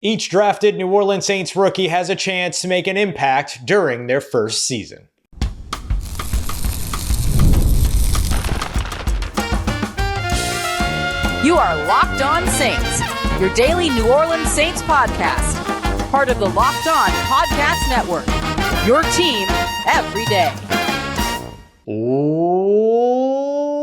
Each drafted New Orleans Saints rookie has a chance to make an impact during their first season. You are Locked On Saints, your daily New Orleans Saints podcast. Part of the Locked On Podcast Network, your team every day.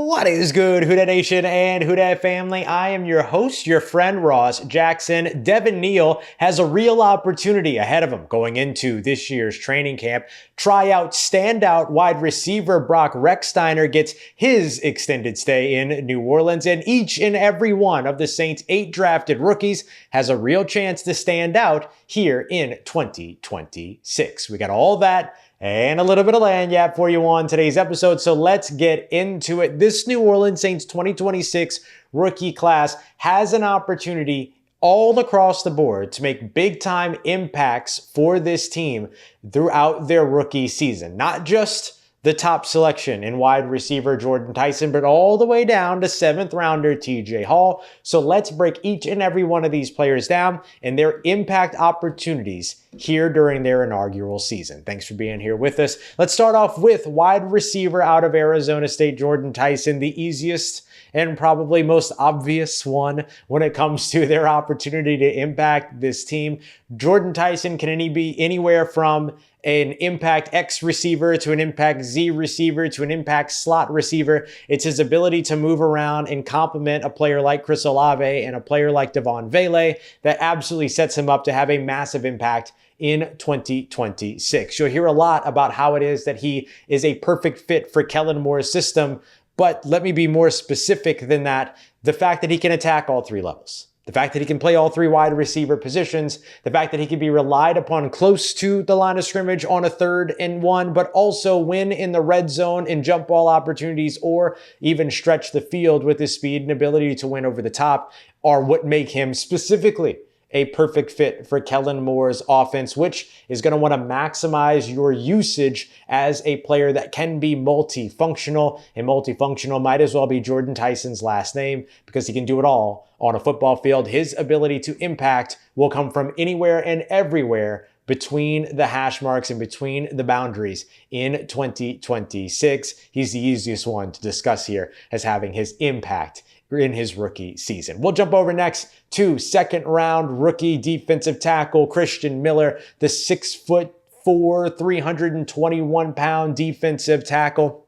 What is good, Who Dat Nation and Who Dat family? I am your host, your friend Ross Jackson. Devin Neal has a real opportunity ahead of him going into this year's training camp. Tryout standout wide receiver Brock Rechsteiner gets his extended stay in New Orleans, and each and every one of the Saints' 8 drafted rookies has a real chance to stand out here in 2026. We got all that and a little bit of lanyard for you on today's episode, so let's get into it. This New Orleans Saints 2026 rookie class has an opportunity all across the board to make big-time impacts for this team throughout their rookie season. Not just the top selection in wide receiver Jordyn Tyson, but all the way down to 7th rounder TJ Hall. So let's break each and every one of these players down and their impact opportunities here during their inaugural season. Thanks for being here with us. Let's start off with wide receiver out of Arizona State, Jordyn Tyson, the easiest and probably most obvious one when it comes to their opportunity to impact this team. Jordyn Tyson can be anywhere from an impact X receiver to an impact Z receiver to an impact slot receiver. It's his ability to move around and complement a player like Chris Olave and a player like Devaughn Vele that absolutely sets him up to have a massive impact in 2026. You'll hear a lot about how it is that he is a perfect fit for Kellen Moore's system, but let me be more specific than that. The fact that he can attack all 3 levels, the fact that he can play all 3 wide receiver positions, the fact that he can be relied upon close to the line of scrimmage on a 3rd and 1, but also win in the red zone in jump ball opportunities or even stretch the field with his speed and ability to win over the top are what make him specifically a perfect fit for Kellen Moore's offense, which is going to want to maximize your usage as a player that can be multifunctional. And multifunctional might as well be Jordyn Tyson's last name because he can do it all on a football field. His ability to impact will come from anywhere and everywhere between the hash marks and between the boundaries in 2026. He's the easiest one to discuss here as having his impact in his rookie season. We'll jump over next to 2nd round rookie defensive tackle Christen Miller, the 6'4", 321-pound defensive tackle.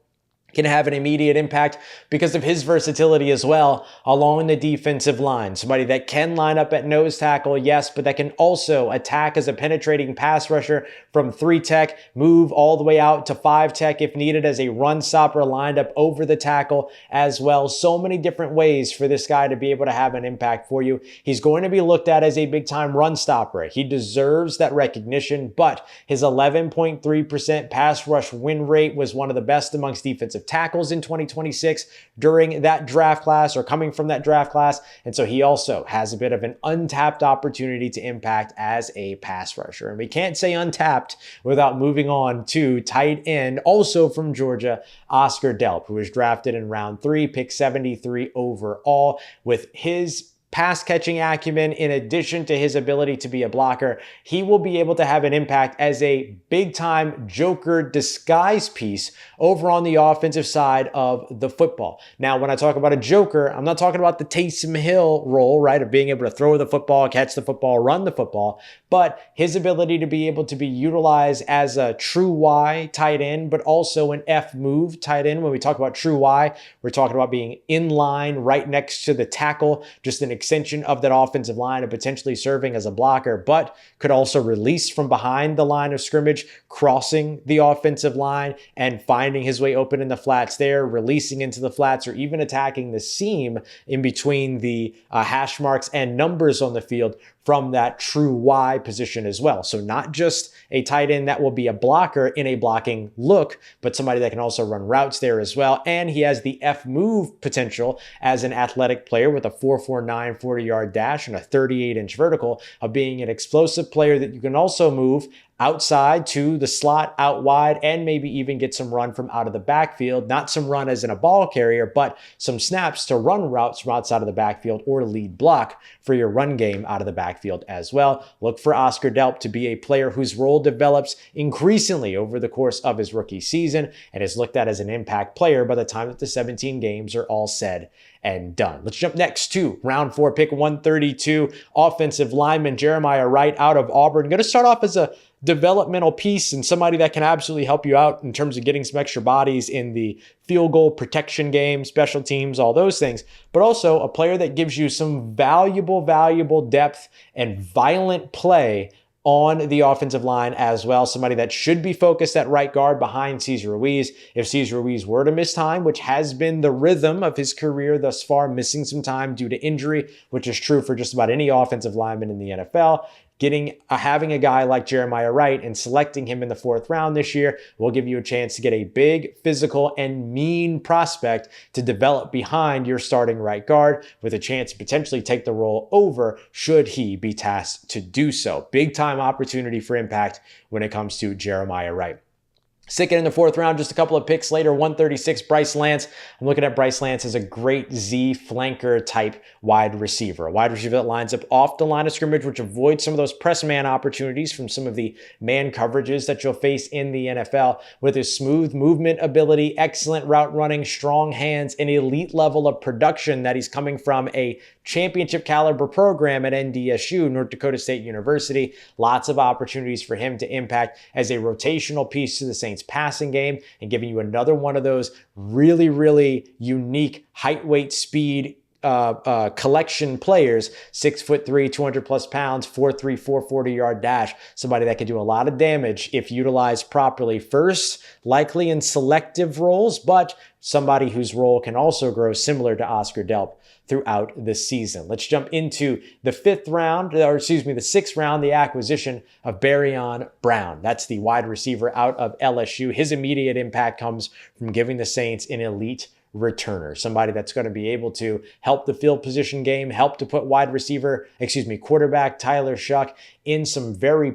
Can have an immediate impact because of his versatility as well along the defensive line. Somebody that can line up at nose tackle, yes, but that can also attack as a penetrating pass rusher from 3 tech, move all the way out to 5 tech if needed as a run stopper lined up over the tackle as well. So many different ways for this guy to be able to have an impact for you. He's going to be looked at as a big-time run stopper. He deserves that recognition, but his 11.3% pass rush win rate was one of the best amongst defensive tackles in 2026 during that draft class or coming from that draft class. And so he also has a bit of an untapped opportunity to impact as a pass rusher. And we can't say untapped without moving on to tight end, also from Georgia, Oscar Delp, who was drafted in round 3, pick 73 overall. With his pass catching acumen, in addition to his ability to be a blocker, he will be able to have an impact as a big-time joker disguise piece over on the offensive side of the football. Now, when I talk about a joker, I'm not talking about the Taysom Hill role, right, of being able to throw the football, catch the football, run the football, but his ability to be able to be utilized as a true Y tight end, but also an F move tight end. When we talk about true Y, we're talking about being in line right next to the tackle, just an extension of that offensive line and potentially serving as a blocker, but could also release from behind the line of scrimmage, crossing the offensive line and finding his way open in the flats there, releasing into the flats, or even attacking the seam in between the hash marks and numbers on the field from that true Y position as well. So not just a tight end that will be a blocker in a blocking look, but somebody that can also run routes there as well. And he has the F move potential as an athletic player with a 4.49 40-yard dash and a 38-inch vertical of being an explosive player that you can also move outside to the slot, out wide, and maybe even get some run from out of the backfield. Not some run as in a ball carrier, but some snaps to run routes from outside of the backfield or lead block for your run game out of the backfield as well. Look for Oscar Delp to be a player whose role develops increasingly over the course of his rookie season and is looked at as an impact player by the time that the 17 games are all said and done. Let's jump next to round 4, pick 132, offensive lineman Jeremiah Wright out of Auburn. Going to start off as a developmental piece and somebody that can absolutely help you out in terms of getting some extra bodies in the field goal protection game, special teams, all those things, but also a player that gives you some valuable depth and violent play on the offensive line as well. Somebody that should be focused at right guard behind Cesar Ruiz. If Cesar Ruiz were to miss time, which has been the rhythm of his career thus far, missing some time due to injury, which is true for just about any offensive lineman in the NFL, having a guy like Jeremiah Wright and selecting him in the 4th round this year will give you a chance to get a big, physical, and mean prospect to develop behind your starting right guard with a chance to potentially take the role over should he be tasked to do so. Big time opportunity for impact when it comes to Jeremiah Wright. Second in the 4th round, just a couple of picks later, 136, Bryce Lance. I'm looking at Bryce Lance as a great Z flanker type wide receiver. A wide receiver that lines up off the line of scrimmage, which avoids some of those press man opportunities from some of the man coverages that you'll face in the NFL. With his smooth movement ability, excellent route running, strong hands, and elite level of production that he's coming from a championship caliber program at NDSU, North Dakota State University. Lots of opportunities for him to impact as a rotational piece to the Saints passing game and giving you another one of those really unique height, weight, speed collection players. 6'3", 200 plus pounds, 4'3", 440-yard dash. Somebody that can do a lot of damage if utilized properly. First, likely in selective roles, but somebody whose role can also grow similar to Oscar Delp throughout the season. Let's jump into the 6th round, the acquisition of Barrion Brown. That's the wide receiver out of LSU. His immediate impact comes from giving the Saints an elite returner, somebody that's going to be able to help the field position game, help to put quarterback Tyler Shough in some very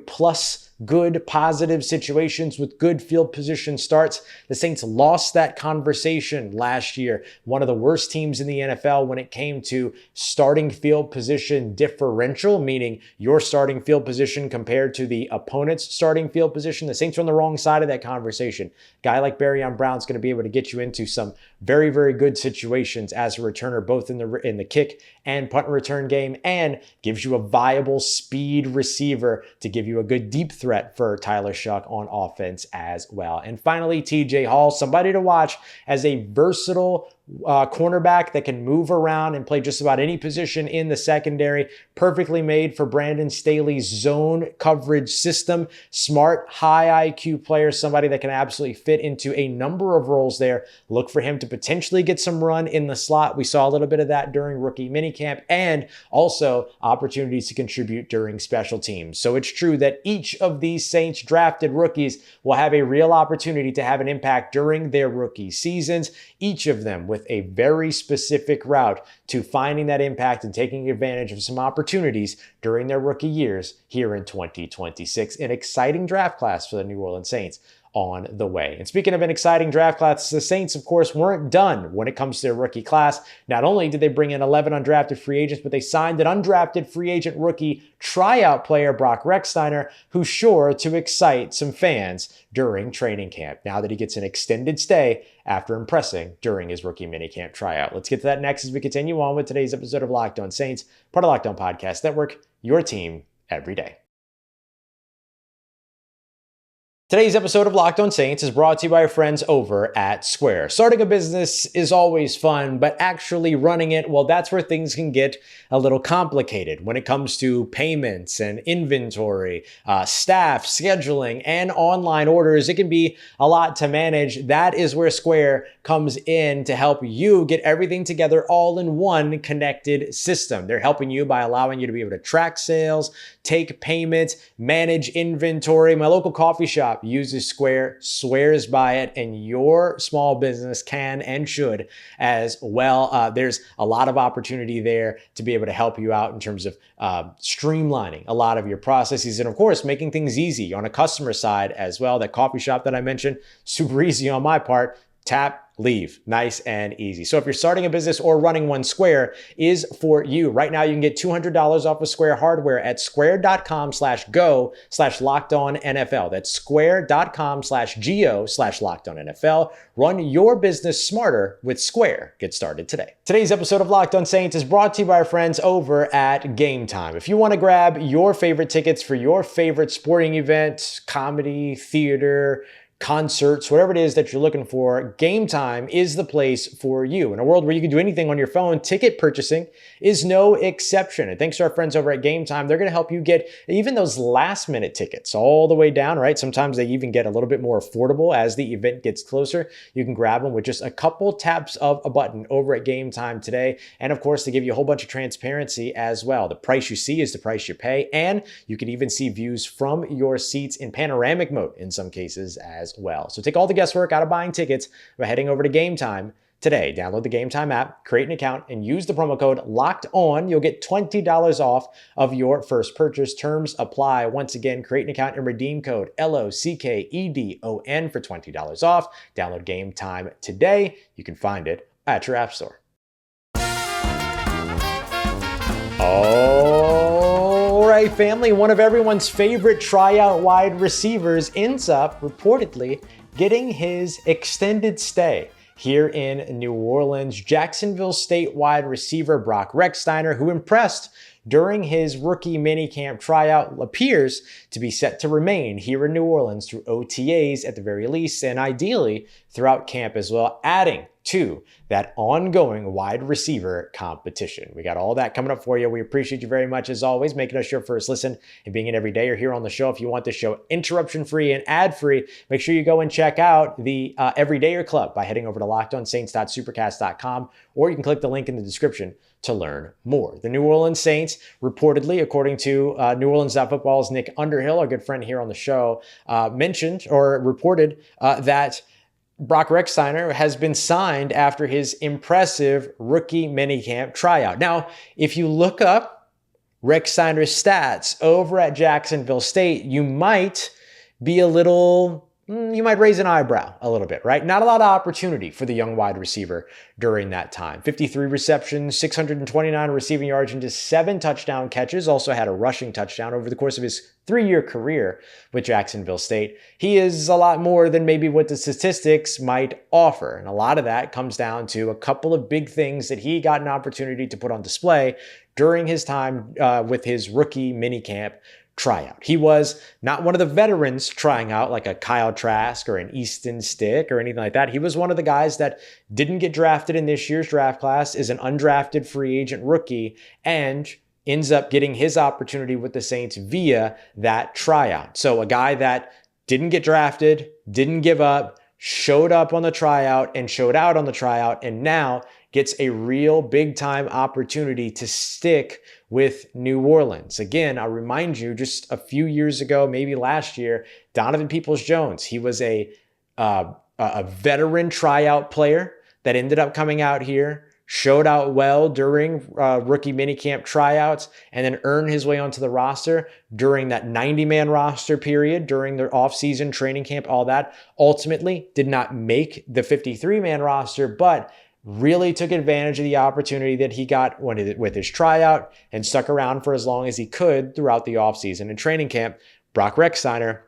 good, positive situations with good field position starts. The Saints lost that conversation last year. One of the worst teams in the NFL when it came to starting field position differential, meaning your starting field position compared to the opponent's starting field position. The Saints are on the wrong side of that conversation. Guy like Barrion Brown is going to be able to get you into some very good situations as a returner, both in the kick and punt and return game, and gives you a viable speed receiver to give you a good deep threat for Tyler Shough on offense as well. And finally, TJ Hall, somebody to watch as a versatile cornerback that can move around and play just about any position in the secondary. Perfectly made for Brandon Staley's zone coverage system. Smart, high IQ player, somebody that can absolutely fit into a number of roles there. Look for him to potentially get some run in the slot. We saw a little bit of that during rookie minicamp, and also opportunities to contribute during special teams. So it's true that each of these Saints drafted rookies will have a real opportunity to have an impact during their rookie seasons, each of them with a very specific route to finding that impact and taking advantage of some opportunities during their rookie years here in 2026. An exciting draft class for the New Orleans Saints on the way. And speaking of an exciting draft class, the Saints, of course, weren't done when it comes to their rookie class. Not only did they bring in 11 undrafted free agents, but they signed an undrafted free agent rookie tryout player, Brock Rechsteiner, who's sure to excite some fans during training camp now that he gets an extended stay after impressing during his rookie minicamp tryout. Let's get to that next as we continue on with today's episode of Locked On Saints, part of Locked On Podcast Network, your team every day. Today's episode of Locked On Saints is brought to you by our friends over at Square. Starting a business is always fun, but actually running it, well, that's where things can get a little complicated when it comes to payments and inventory, staff, scheduling, and online orders. It can be a lot to manage. That is where Square comes in to help you get everything together all in one connected system. They're helping you by allowing you to be able to track sales, take payments, manage inventory. My local coffee shop shop uses Square, swears by it, and your small business can and should as well. There's a lot of opportunity there to be able to help you out in terms of streamlining a lot of your processes, and of course, making things easy on a customer side as well. That coffee shop that I mentioned, super easy on my part. Tap, leave. Nice and easy. So if you're starting a business or running one, Square is for you. Right now, you can get $200 off of Square hardware at square.com/go/lockedonnfl. That's square.com/go/lockedonnfl. Run your business smarter with Square. Get started today. Today's episode of Locked On Saints is brought to you by our friends over at Game Time. If you want to grab your favorite tickets for your favorite sporting event, comedy, theater, concerts, whatever it is that you're looking for, Game Time is the place for you. In a world where you can do anything on your phone, ticket purchasing is no exception. And thanks to our friends over at Game Time, they're going to help you get even those last minute tickets all the way down, right? Sometimes they even get a little bit more affordable as the event gets closer. You can grab them with just a couple taps of a button over at Game Time today. And of course, they give you a whole bunch of transparency as well. The price you see is the price you pay. And you can even see views from your seats in panoramic mode in some cases as well. So take all the guesswork out of buying tickets by heading over to Game Time today. Download the Game Time app, create an account, and use the promo code LOCKEDON. You'll get $20 off of your first purchase. Terms apply. Once again, create an account and redeem code LOCKEDON for $20 off. Download Game Time today. You can find it at your app store. All right, family, one of everyone's favorite tryout wide receivers ends up reportedly getting his extended stay here in New Orleans. Jacksonville State wide receiver Brock Rechsteiner, who impressed during his rookie minicamp tryout, appears to be set to remain here in New Orleans through OTAs at the very least, and ideally throughout camp as well, adding to that ongoing wide receiver competition. We got all that coming up for you. We appreciate you very much as always, making us your first listen and being an everydayer here on the show. If you want this show interruption-free and ad-free, make sure you go and check out the Everydayer Club by heading over to lockedonsaints.supercast.com, or you can click the link in the description to learn more. The New Orleans Saints, reportedly, according to New Orleans.football's Nick Underhill, our good friend here on the show, mentioned or reported that Brock Rechsteiner has been signed after his impressive rookie minicamp tryout. Now, if you look up Rechsteiner's stats over at Jacksonville State, you might raise an eyebrow a little bit, right? Not a lot of opportunity for the young wide receiver during that time. 53 receptions, 629 receiving yards, and just 7 touchdown catches. Also had a rushing touchdown over the course of his 3-year career with Jacksonville State. He is a lot more than maybe what the statistics might offer. And a lot of that comes down to a couple of big things that he got an opportunity to put on display during his time with his rookie minicamp tryout. He was not one of the veterans trying out like a Kyle Trask or an Easton Stick or anything like that. He was one of the guys that didn't get drafted in this year's draft class, is an undrafted free agent rookie, and ends up getting his opportunity with the Saints via that tryout. So a guy that didn't get drafted, didn't give up, showed up on the tryout and showed out on the tryout, and now gets a real big time opportunity to stick with New Orleans. Again, I'll remind you, just a few years ago, maybe last year, Donovan Peoples-Jones, he was a veteran tryout player that ended up coming out here, showed out well during rookie minicamp tryouts, and then earned his way onto the roster during that 90-man roster period, during their offseason training camp, all that. Ultimately, did not make the 53-man roster, but really took advantage of the opportunity that he got with his tryout and stuck around for as long as he could throughout the offseason and training camp. Brock Rechsteiner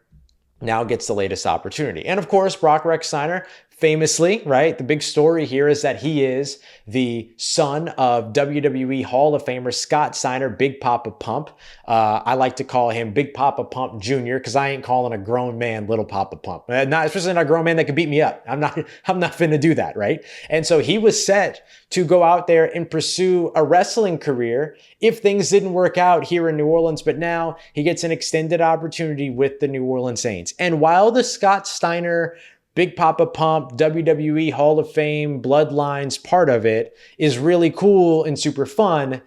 now gets the latest opportunity. And of course, Brock Rechsteiner, famously, right, the big story here is that he is the son of WWE Hall of Famer Scott Steiner, Big Papa Pump. I like to call him Big Papa Pump Jr. because I ain't calling a grown man Little Papa Pump. Not especially not a grown man that could beat me up. I'm not finna do that, right? And so he was set to go out there and pursue a wrestling career if things didn't work out here in New Orleans. But now he gets an extended opportunity with the New Orleans Saints. And while the Scott Steiner Big Papa Pump, WWE Hall of Fame, Bloodlines part of it is really cool and super fun,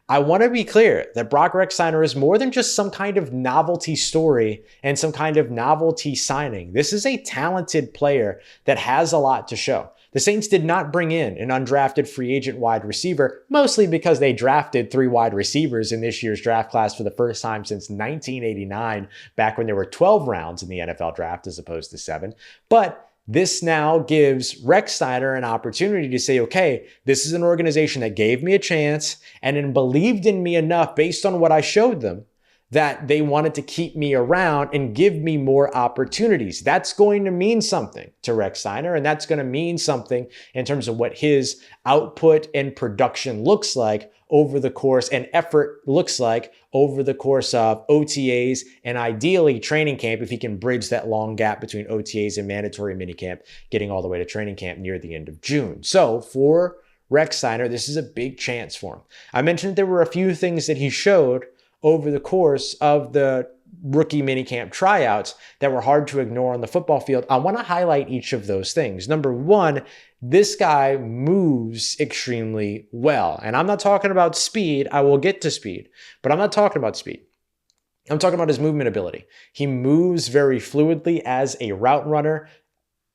I want to be clear that Brock Rechsteiner is more than just some kind of novelty story and some kind of novelty signing. This is a talented player that has a lot to show. The Saints did not bring in an undrafted free agent wide receiver, mostly because they drafted 3 wide receivers in this year's draft class for the first time since 1989, back when there were 12 rounds in the NFL draft as opposed to 7. But this now gives Rechsteiner an opportunity to say, okay, this is an organization that gave me a chance and then believed in me enough based on what I showed them that they wanted to keep me around and give me more opportunities. That's going to mean something to Rechsteiner, and that's going to mean something in terms of what his output and production looks like over the course, and effort looks like over the course of OTAs and ideally training camp, if he can bridge that long gap between OTAs and mandatory minicamp, getting all the way to training camp near the end of June. So for Rechsteiner, this is a big chance for him. I mentioned there were a few things that he showed over the course of the rookie minicamp tryouts that were hard to ignore on the football field. I want to highlight each of those things. Number one, this guy moves extremely well. And I'm not talking about speed. I will get to speed, but I'm not talking about speed. I'm talking about his movement ability. He moves very fluidly as a route runner,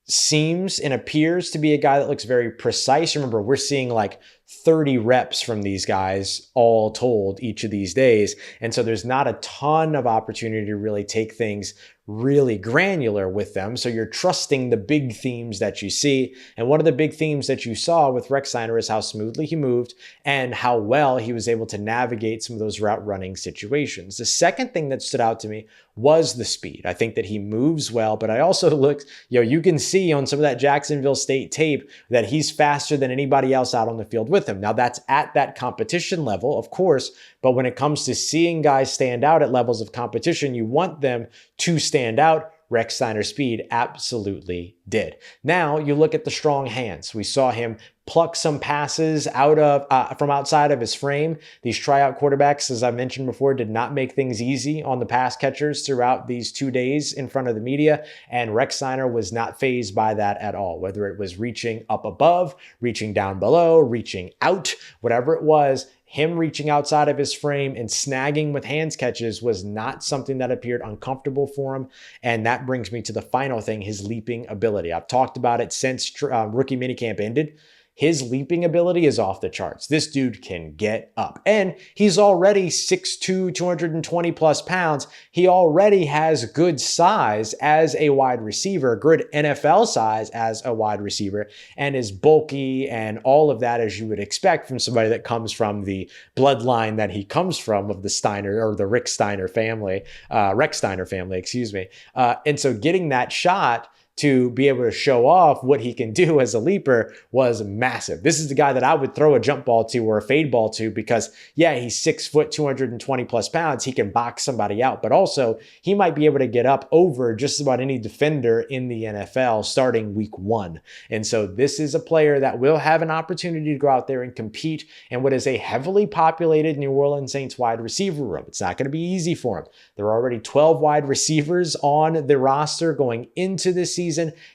seems and appears to be a guy that looks very precise. Remember, we're seeing like 30 reps from these guys all told each of these days. And so there's not a ton of opportunity to really take things really granular with them. So you're trusting the big themes that you see. And one of the big themes that you saw with Rechsteiner is how smoothly he moved and how well he was able to navigate some of those route running situations. The second thing that stood out to me was the speed. I think that he moves well, but I also looked, you can see on some of that Jacksonville State tape that he's faster than anybody else out on the field with him. Now that's at that competition level, of course, but when it comes to seeing guys stand out at levels of competition, you want them to stand out. Rechsteiner's speed absolutely did. Now you look at the strong hands. We saw him pluck some passes out of from outside of his frame. These tryout quarterbacks, as I mentioned before, did not make things easy on the pass catchers throughout these 2 days in front of the media, and Rechsteiner was not fazed by that at all, whether it was reaching up above, reaching down below, reaching out, whatever it was. Him reaching outside of his frame and snagging with hands catches was not something that appeared uncomfortable for him. And that brings me to the final thing, his leaping ability. I've talked about it since rookie minicamp ended. His leaping ability is off the charts. This dude can get up. And he's already 6'2", 220 plus pounds. He already has good size as a wide receiver, good NFL size as a wide receiver, and is bulky and all of that as you would expect from somebody that comes from the bloodline that he comes from of the Steiner or the Rechsteiner family, excuse me. And so getting that shot to be able to show off what he can do as a leaper was massive. This is the guy that I would throw a jump ball to or a fade ball to because, yeah, he's 6 foot, 220 plus pounds. He can box somebody out, but also he might be able to get up over just about any defender in the NFL starting week 1. And so this is a player that will have an opportunity to go out there and compete in what is a heavily populated New Orleans Saints wide receiver room. It's not going to be easy for him. There are already 12 wide receivers on the roster going into this season.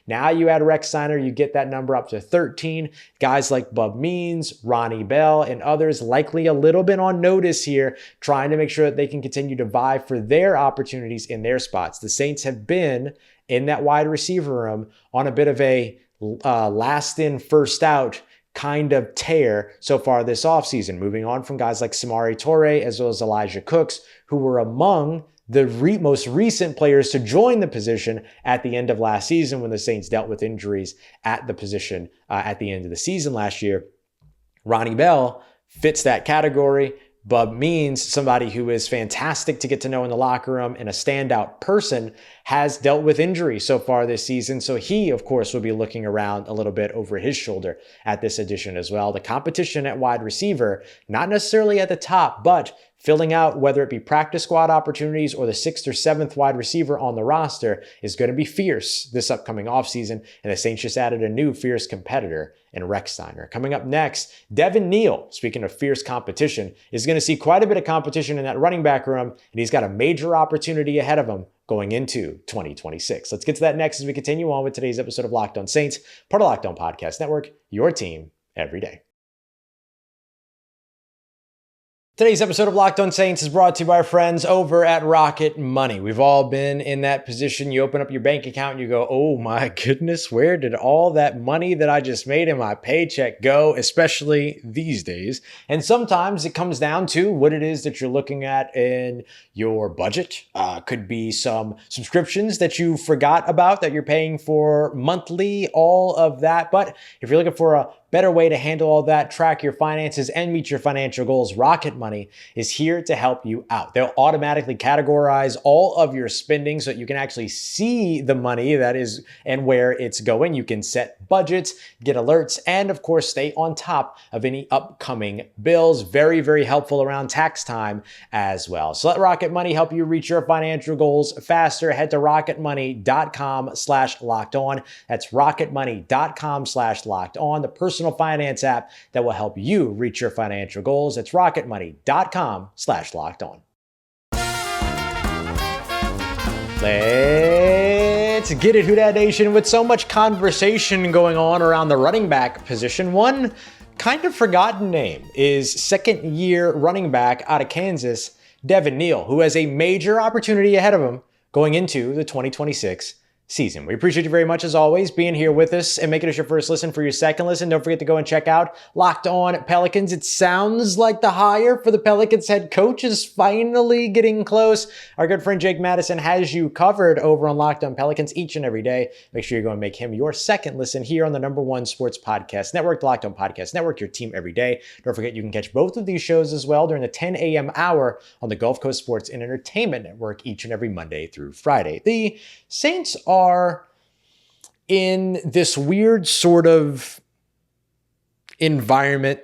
Now you add Rechsteiner, you get that number up to 13. Guys like Bub Means, Ronnie Bell, and others likely a little bit on notice here, trying to make sure that they can continue to vie for their opportunities in their spots. The Saints have been in that wide receiver room on a bit of a last in, first out kind of tear so far this offseason, moving on from guys like Samori Toure as well as Elijah Cooks, who were among the most recent players to join the position at the end of last season when the Saints dealt with injuries at the position at the end of the season last year. Ronnie Bell fits that category. Bub Means, somebody who is fantastic to get to know in the locker room and a standout person, has dealt with injury so far this season. So he, of course, will be looking around a little bit over his shoulder at this edition as well. The competition at wide receiver, not necessarily at the top, but filling out whether it be practice squad opportunities or the 6th or 7th wide receiver on the roster is going to be fierce this upcoming offseason. And the Saints just added a new fierce competitor in Rechsteiner. Coming up next, Devin Neal, speaking of fierce competition, is going to see quite a bit of competition in that running back room, and he's got a major opportunity ahead of him going into 2026. Let's get to that next as we continue on with today's episode of Locked On Saints, part of Locked On Podcast Network, your team every day. Today's episode of Locked On Saints is brought to you by our friends over at Rocket Money. We've all been in that position. You open up your bank account and you go, oh my goodness, where did all that money that I just made in my paycheck go, especially these days? And sometimes it comes down to what it is that you're looking at in your budget. Could be some subscriptions that you forgot about that you're paying for monthly, all of that. But if you're looking for a better way to handle all that, track your finances, and meet your financial goals, Rocket Money is here to help you out. They'll automatically categorize all of your spending so that you can actually see the money that is and where it's going. You can set budgets, get alerts, and of course, stay on top of any upcoming bills. Very, very helpful around tax time as well. So let Rocket Money help you reach your financial goals faster. Head to rocketmoney.com/lockedon. That's rocketmoney.com/lockedon. The personal finance app that will help you reach your financial goals. It's rocketmoney.com/lockedon. Let's get it, Who Dat Nation. With so much conversation going on around the running back position, one kind of forgotten name is second-year running back out of Kansas, Devin Neal, who has a major opportunity ahead of him going into the 2026 season. We appreciate you very much, as always, being here with us and making us your first listen. For your second listen, don't forget to go and check out Locked On Pelicans. It sounds like the hire for the Pelicans head coach is finally getting close. Our good friend Jake Madison has you covered over on Locked On Pelicans each and every day. Make sure you go and make him your second listen here on the #1 sports podcast network, the Locked On Podcast Network, your team every day. Don't forget you can catch both of these shows as well during the 10 a.m. hour on the Gulf Coast Sports and Entertainment Network each and every Monday through Friday. The Saints are in this weird sort of environment,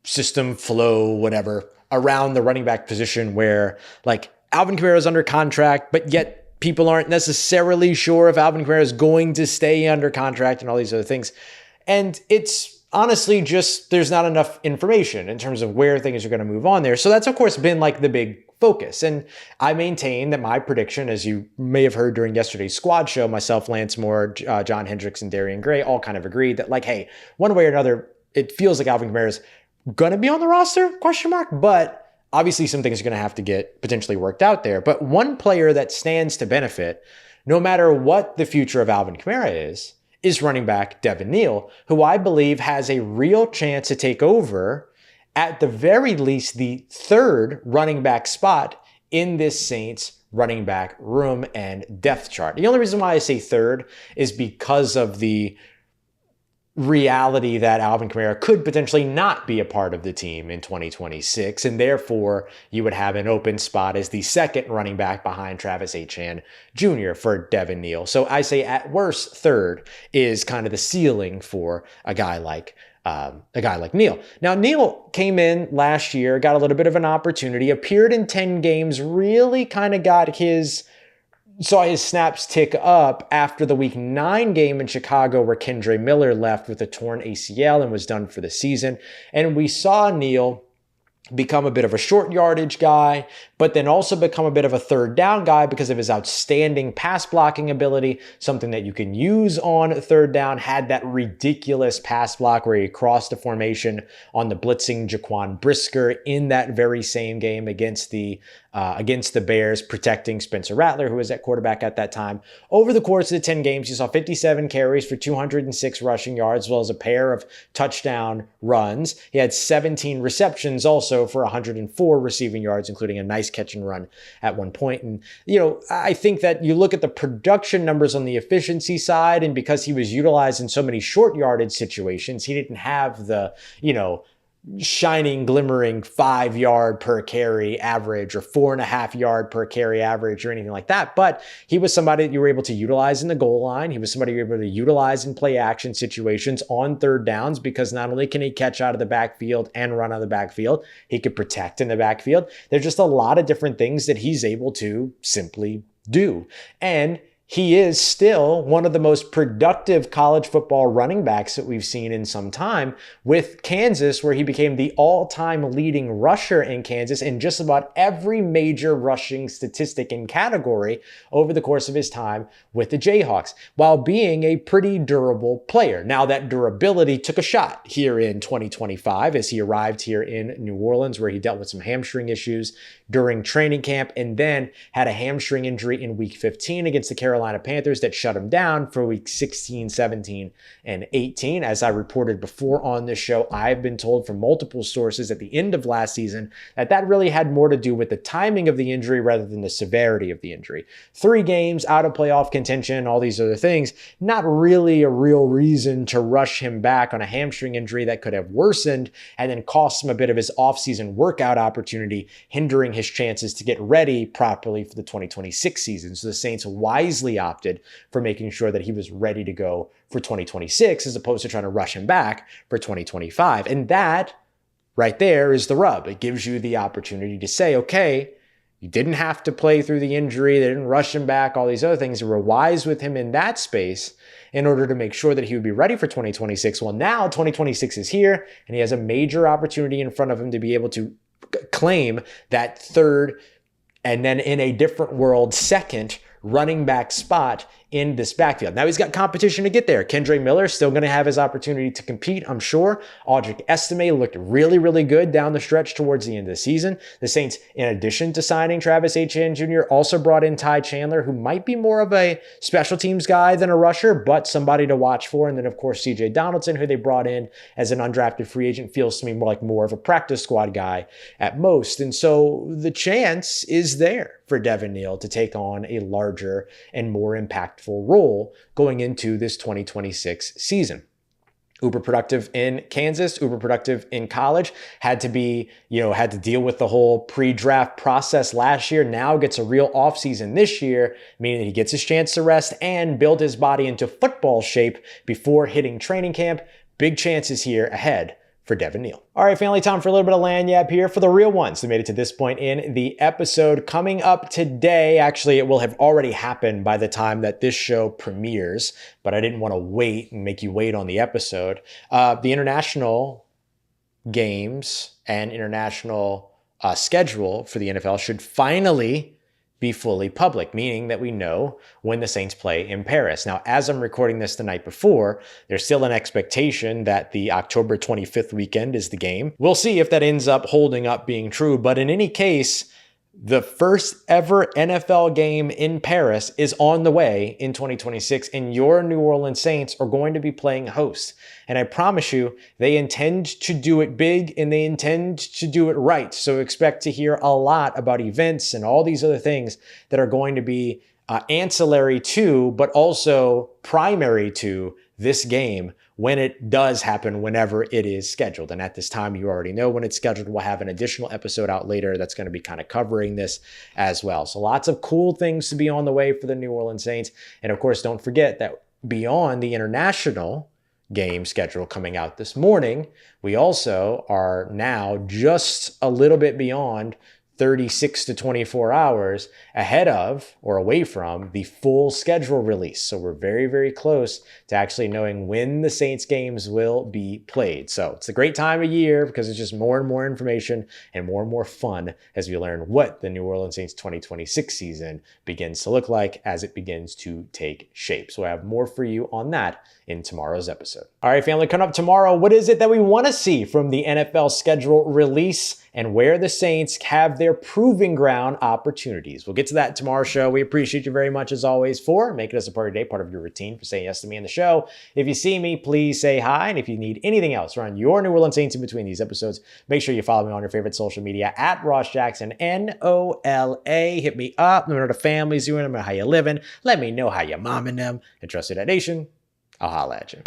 system, flow, whatever, around the running back position where like Alvin Kamara is under contract, but yet people aren't necessarily sure if Alvin Kamara is going to stay under contract and all these other things. And it's honestly just, there's not enough information in terms of where things are going to move on there. So that's of course been like the big focus. And I maintain that my prediction, as you may have heard during yesterday's squad show, myself, Lance Moore, John Hendricks, and Darian Gray all kind of agreed that like, hey, one way or another, it feels like Alvin Kamara is going to be on the roster, ? But obviously some things are going to have to get potentially worked out there. But one player that stands to benefit, no matter what the future of Alvin Kamara is running back Devin Neal, who I believe has a real chance to take over at the very least the third running back spot in this Saints running back room and depth chart. The only reason why I say third is because of the reality that Alvin Kamara could potentially not be a part of the team in 2026, and therefore you would have an open spot as the second running back behind Travis Etienne Jr. for Devin Neal. So I say at worst third is kind of the ceiling for a guy like Neal. Now, Neal came in last year, got a little bit of an opportunity, appeared in 10 games, really kind of saw his snaps tick up after the Week 9 game in Chicago where Kendre Miller left with a torn ACL and was done for the season. And we saw Neal become a bit of a short yardage guy, but then also become a bit of a third down guy because of his outstanding pass blocking ability, something that you can use on third down. Had that ridiculous pass block where he crossed the formation on the blitzing Jaquan Brisker in that very same game against the Bears, protecting Spencer Rattler, who was at quarterback at that time. Over the course of the 10 games, you saw 57 carries for 206 rushing yards, as well as a pair of touchdown runs. He had 17 receptions also for 104 receiving yards, including a nice catch and run at one point. And, I think that you look at the production numbers on the efficiency side, and because he was utilized in so many short yardage situations, he didn't have the, shining, glimmering 5-yard per carry average or 4.5 yard per carry average or anything like that. But he was somebody that you were able to utilize in the goal line. He was somebody you were able to utilize in play action situations on third downs, because not only can he catch out of the backfield and run out of the backfield, he could protect in the backfield. There's just a lot of different things that he's able to simply do. And he is still one of the most productive college football running backs that we've seen in some time with Kansas, where he became the all-time leading rusher in Kansas in just about every major rushing statistic and category over the course of his time with the Jayhawks, while being a pretty durable player. Now, that durability took a shot here in 2025 as he arrived here in New Orleans, where he dealt with some hamstring issues during training camp and then had a hamstring injury in week 15 against the Carolina Panthers that shut him down for week 16, 17, and 18. As I reported before on this show, I've been told from multiple sources at the end of last season that really had more to do with the timing of the injury rather than the severity of the injury. 3 games out of playoff contention, all these other things, not really a real reason to rush him back on a hamstring injury that could have worsened and then cost him a bit of his offseason workout opportunity, hindering his chances to get ready properly for the 2026 season. So the Saints wisely opted for making sure that he was ready to go for 2026 as opposed to trying to rush him back for 2025. And that right there is the rub. It gives you the opportunity to say, okay, you didn't have to play through the injury. They didn't rush him back, all these other things. They were wise with him in that space in order to make sure that he would be ready for 2026. Well, now 2026 is here and he has a major opportunity in front of him to be able to claim that third and then in a different world, second running back spot in this backfield. Now he's got competition to get there. Kendre Miller still going to have his opportunity to compete, I'm sure. Audric Estime looked really, really good down the stretch towards the end of the season. The Saints, in addition to signing Travis Etienne Jr., also brought in Ty Chandler, who might be more of a special teams guy than a rusher, but somebody to watch for. And then, of course, CJ Donaldson, who they brought in as an undrafted free agent, feels to me more of a practice squad guy at most. And so the chance is there for Devin Neal to take on a larger and more impactful role going into this 2026 season. Uber productive in Kansas, uber productive in college, had to deal with the whole pre-draft process last year, now gets a real offseason this year, meaning that he gets his chance to rest and build his body into football shape before hitting training camp. Big chances here ahead for Devin Neal. All right, family, time for a little bit of lanyap here for the real ones that made it to this point in the episode. Coming up today, actually, it will have already happened by the time that this show premieres, but I didn't want to wait and make you wait on the episode. The international games and international schedule for the NFL should finally be fully public, meaning that we know when the Saints play in Paris. Now, as I'm recording this the night before, there's still an expectation that the October 25th weekend is the game. We'll see if that ends up holding up being true, but in any case, the first ever NFL game in Paris is on the way in 2026, and your New Orleans Saints are going to be playing host. And I promise you, they intend to do it big and they intend to do it right. So expect to hear a lot about events and all these other things that are going to be ancillary to, but also primary to this game when it does happen, whenever it is scheduled. And at this time, you already know when it's scheduled. We'll have an additional episode out later that's going to be kind of covering this as well. So lots of cool things to be on the way for the New Orleans Saints. And of course, don't forget that beyond the international game schedule coming out this morning, we also are now just a little bit beyond 36 to 24 hours ahead of or away from the full schedule release. So we're very, very close to actually knowing when the Saints games will be played. So it's a great time of year because it's just more and more information and more fun as we learn what the New Orleans Saints 2026 season begins to look like as it begins to take shape. So I have more for you on that in tomorrow's episode. All right, family, coming up tomorrow, what is it that we want to see from the NFL schedule release and where the Saints have their proving ground opportunities? We'll get to that in tomorrow's show. We appreciate you very much, as always, for making us a part of your day, part of your routine, for saying yes to me in the show. If you see me, please say hi. And if you need anything else around your New Orleans Saints in between these episodes, make sure you follow me on your favorite social media at Ross Jackson, NOLA. Hit me up. Let me know how the family's doing. Let me know how you living. Let me know how you're momming them. And trust that nation, I'll holla at you.